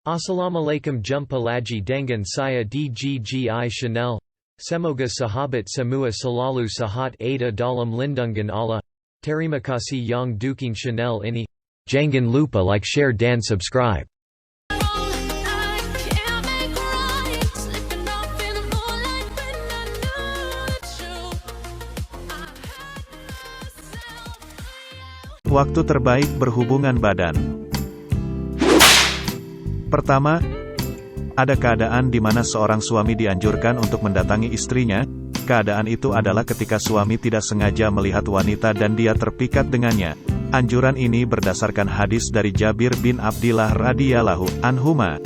Assalamualaikum jumpa lagi dengan saya DGGI Chanel. Semoga sahabat semua selalu sehat ada dalam lindungan Allah. Terima kasih yang dukung channel ini. Jangan lupa like, share dan subscribe. Waktu terbaik berhubungan badan. Pertama, ada keadaan di mana seorang suami dianjurkan untuk mendatangi istrinya. Keadaan itu adalah ketika suami tidak sengaja melihat wanita dan dia terpikat dengannya. Anjuran ini berdasarkan hadis dari Jabir bin Abdillah radhiyallahu anhuma,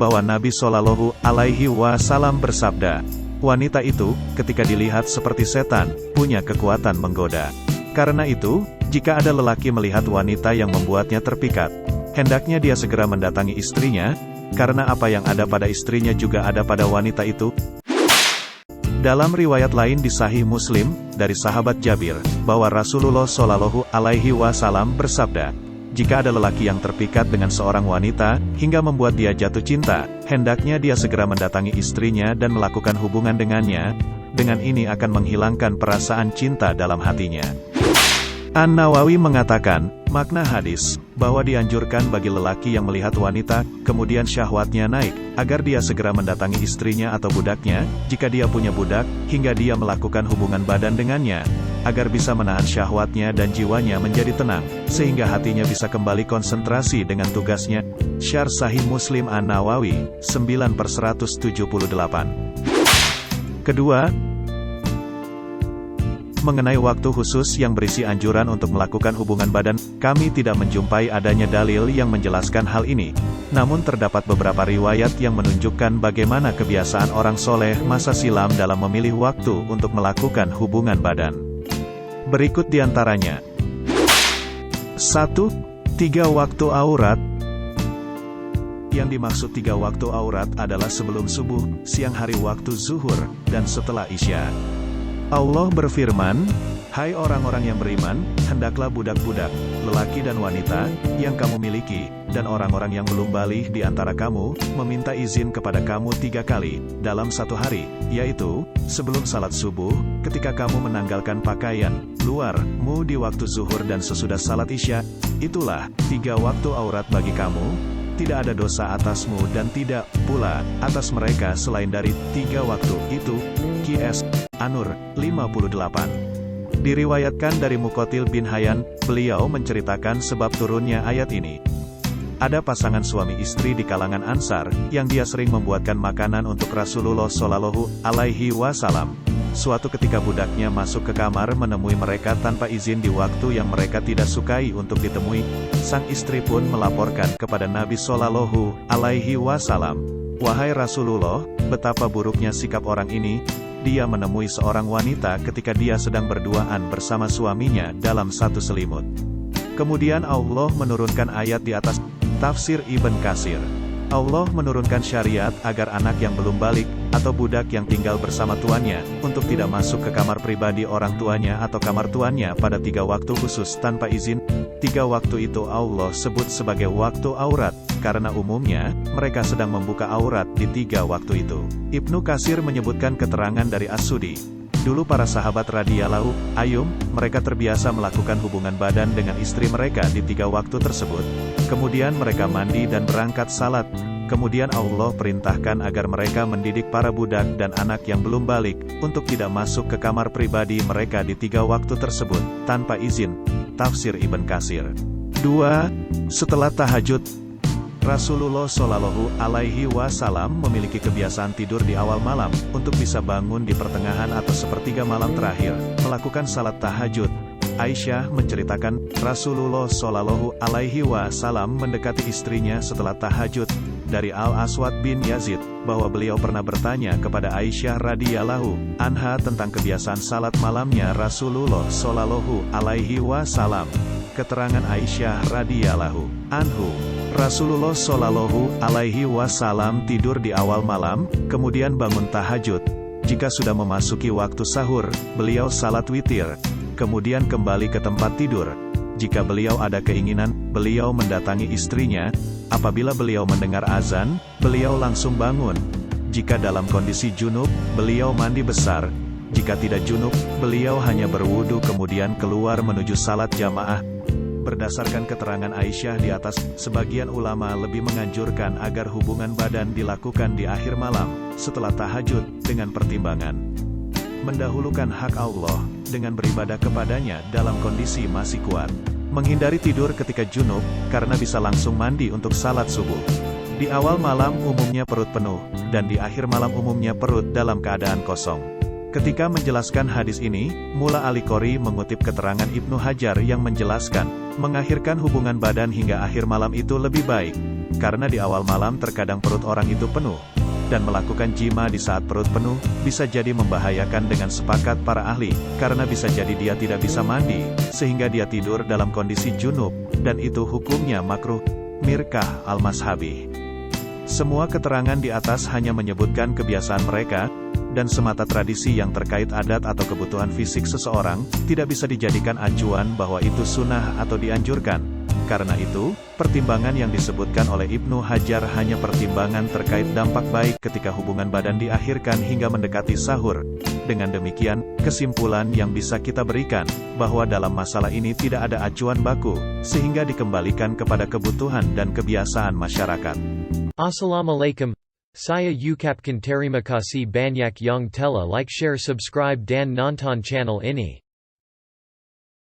bahwa Nabi Shallallahu alaihi wasallam bersabda, wanita itu, ketika dilihat seperti setan, punya kekuatan menggoda. Karena itu, jika ada lelaki melihat wanita yang membuatnya terpikat, hendaknya dia segera mendatangi istrinya, karena apa yang ada pada istrinya juga ada pada wanita itu. Dalam riwayat lain di Sahih Muslim, dari sahabat Jabir, bahwa Rasulullah Shallallahu alaihi wasallam bersabda, jika ada lelaki yang terpikat dengan seorang wanita, hingga membuat dia jatuh cinta, hendaknya dia segera mendatangi istrinya dan melakukan hubungan dengannya. Dengan ini akan menghilangkan perasaan cinta dalam hatinya. An-Nawawi mengatakan, makna hadis, bahwa dianjurkan bagi lelaki yang melihat wanita, kemudian syahwatnya naik, agar dia segera mendatangi istrinya atau budaknya, jika dia punya budak, hingga dia melakukan hubungan badan dengannya, agar bisa menahan syahwatnya dan jiwanya menjadi tenang, sehingga hatinya bisa kembali konsentrasi dengan tugasnya. Syarh Sahih Muslim An-Nawawi, 9/178. Kedua, mengenai waktu khusus yang berisi anjuran untuk melakukan hubungan badan, kami tidak menjumpai adanya dalil yang menjelaskan hal ini. Namun terdapat beberapa riwayat yang menunjukkan bagaimana kebiasaan orang soleh masa silam dalam memilih waktu untuk melakukan hubungan badan. Berikut diantaranya. 1. 3 waktu aurat. Yang dimaksud 3 waktu aurat adalah sebelum subuh, siang hari waktu zuhur, dan setelah isya. Allah berfirman, hai orang-orang yang beriman, hendaklah budak-budak, lelaki dan wanita, yang kamu miliki, dan orang-orang yang belum balik di antara kamu, meminta izin kepada kamu 3 kali, dalam satu hari, yaitu, sebelum salat subuh, ketika kamu menanggalkan pakaian luarmu di waktu zuhur dan sesudah salat isya. Itulah 3 waktu aurat bagi kamu, tidak ada dosa atasmu dan tidak pula atas mereka selain dari 3 waktu itu. Qs. An-Nur, 58. Diriwayatkan dari Muqatil bin Hayyan, beliau menceritakan sebab turunnya ayat ini. Ada pasangan suami istri di kalangan Ansar, yang dia sering membuatkan makanan untuk Rasulullah Shallallahu alaihi wasallam. Suatu ketika budaknya masuk ke kamar menemui mereka tanpa izin di waktu yang mereka tidak sukai untuk ditemui. Sang istri pun melaporkan kepada Nabi Shallallahu alaihi wasallam, wahai Rasulullah, betapa buruknya sikap orang ini. Dia menemui seorang wanita ketika dia sedang berduaan bersama suaminya dalam satu selimut. Kemudian Allah menurunkan ayat di atas. Tafsir Ibn Katsir. Allah menurunkan syariat agar anak yang belum balik, atau budak yang tinggal bersama tuannya, untuk tidak masuk ke kamar pribadi orang tuanya atau kamar tuannya pada 3 waktu khusus tanpa izin. 3 waktu itu Allah sebut sebagai waktu aurat, karena umumnya, mereka sedang membuka aurat di 3 waktu itu. Ibnu Katsir menyebutkan keterangan dari As-Sudi. Dulu para sahabat radhiyallahu anhum, mereka terbiasa melakukan hubungan badan dengan istri mereka di 3 waktu tersebut. Kemudian mereka mandi dan berangkat salat. Kemudian Allah perintahkan agar mereka mendidik para budak dan anak yang belum balik, untuk tidak masuk ke kamar pribadi mereka di 3 waktu tersebut, tanpa izin. Tafsir Ibn Katsir. 2. Setelah tahajud. Rasulullah Shallallahu alaihi wasallam memiliki kebiasaan tidur di awal malam, untuk bisa bangun di pertengahan atau sepertiga malam terakhir, melakukan salat tahajud. Aisyah menceritakan, Rasulullah Shallallahu alaihi wasallam mendekati istrinya setelah tahajud. Dari Al-Aswad bin Yazid, bahwa beliau pernah bertanya kepada Aisyah radhiyallahu anha tentang kebiasaan salat malamnya Rasulullah Shallallahu alaihi wasallam. Keterangan Aisyah radhiyallahu anhu, Rasulullah Shallallahu alaihi wasallam tidur di awal malam, kemudian bangun tahajud. Jika sudah memasuki waktu sahur, beliau salat witir, kemudian kembali ke tempat tidur. Jika beliau ada keinginan, beliau mendatangi istrinya. Apabila beliau mendengar azan, beliau langsung bangun. Jika dalam kondisi junub, beliau mandi besar. Jika tidak junub, beliau hanya berwudu kemudian keluar menuju salat jamaah. Berdasarkan keterangan Aisyah di atas, sebagian ulama lebih menganjurkan agar hubungan badan dilakukan di akhir malam, setelah tahajud, dengan pertimbangan mendahulukan hak Allah, dengan beribadah kepadanya dalam kondisi masih kuat. Menghindari tidur ketika junub, karena bisa langsung mandi untuk salat subuh. Di awal malam umumnya perut penuh, dan di akhir malam umumnya perut dalam keadaan kosong. Ketika menjelaskan hadis ini, Mula Al-Qori mengutip keterangan Ibnu Hajar yang menjelaskan, mengakhirkan hubungan badan hingga akhir malam itu lebih baik, karena di awal malam terkadang perut orang itu penuh, dan melakukan jima di saat perut penuh, bisa jadi membahayakan dengan sepakat para ahli, karena bisa jadi dia tidak bisa mandi, sehingga dia tidur dalam kondisi junub, dan itu hukumnya makruh. Mirkah Al-Mashabi. Semua keterangan di atas hanya menyebutkan kebiasaan mereka, dan semata tradisi yang terkait adat atau kebutuhan fisik seseorang, tidak bisa dijadikan acuan bahwa itu sunnah atau dianjurkan. Karena itu, pertimbangan yang disebutkan oleh Ibnu Hajar hanya pertimbangan terkait dampak baik ketika hubungan badan diakhirkan hingga mendekati sahur. Dengan demikian, kesimpulan yang bisa kita berikan, bahwa dalam masalah ini tidak ada acuan baku, sehingga dikembalikan kepada kebutuhan dan kebiasaan masyarakat. Assalamualaikum. Saya ucapkan terima kasih banyak yang telah like share subscribe dan nonton channel ini.